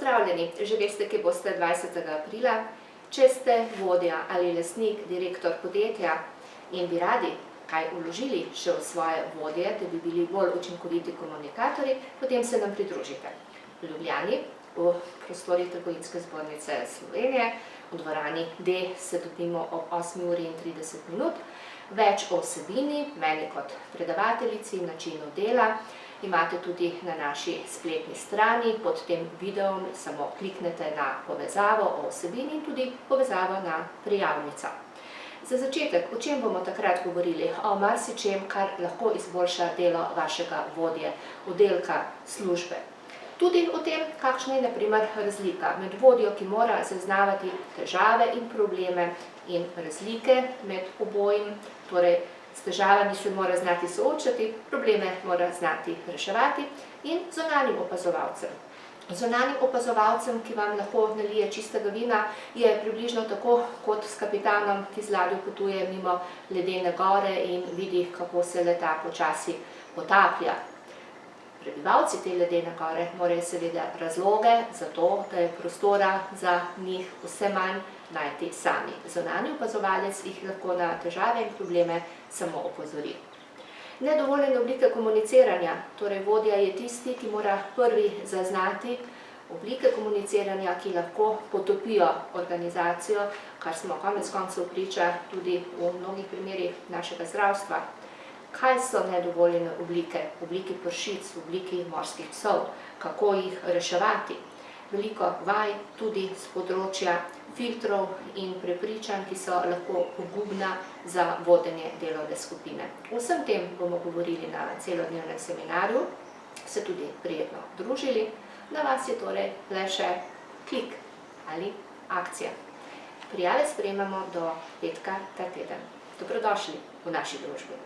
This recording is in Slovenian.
Pozdravljeni, že veste, kje boste 20. aprila. Če ste vodja ali lastnik, direktor podjetja in bi radi kaj vložili še v svoje vodje, da bi bili bolj učinkoviti komunikatorji, potem se nam pridružite. V Ljubljani, v prostorih Trgovinske zbornice Slovenije, v dvorani D se dobimo ob 8:30. Več o vsebini, meni kot predavateljici, načinu dela, imate tudi na naši spletni strani, pod tem videom samo kliknete na povezavo o vsebini in tudi povezavo na prijavnico. Za začetek, o čem bomo takrat govorili? O marsičem, kar lahko izboljša delo vašega vodje, oddelka, službe. Tudi o tem, kakšna je na primer razlika med vodjo, ki mora zaznavati težave in probleme in razlike med obojim, torej s težavami se mora znati soočati, probleme mora znati reševati, in zunanjim opazovalcem. Zunanjim opazovalcem, ki vam lahko nalije čistega vina, je približno tako kot s kapitanom, ki z ladjo potuje mimo ledene gore in vidi, kako se le-ta počasi potaplja. Prebivalci te ledene gore morajo seveda razloge za to, da je prostora za njih vse manj, najti sami. Zunanji opazovalec jih lahko na težave in probleme samo opozori. Nedovoljene oblike komuniciranja, torej vodja je tisti, ki mora prvi zaznati oblike komuniciranja, ki lahko potopijo organizacijo, kar smo konec koncev priča tudi v mnogih primerih našega zdravstva. Kaj so nedovoljene oblike? Obliki pršic, obliki morskih psov, kako jih reševati? Veliko vaj tudi z področja filtrov in prepričanj, ki so lahko pogubna za vodenje delovne skupine. Vsem tem bomo govorili na celodnevnem seminarju, se tudi prijetno družili. Na vas je torej le še klik ali akcija. Prijave sprejemamo do petka ta teden. Dobrodošli v naši družbi.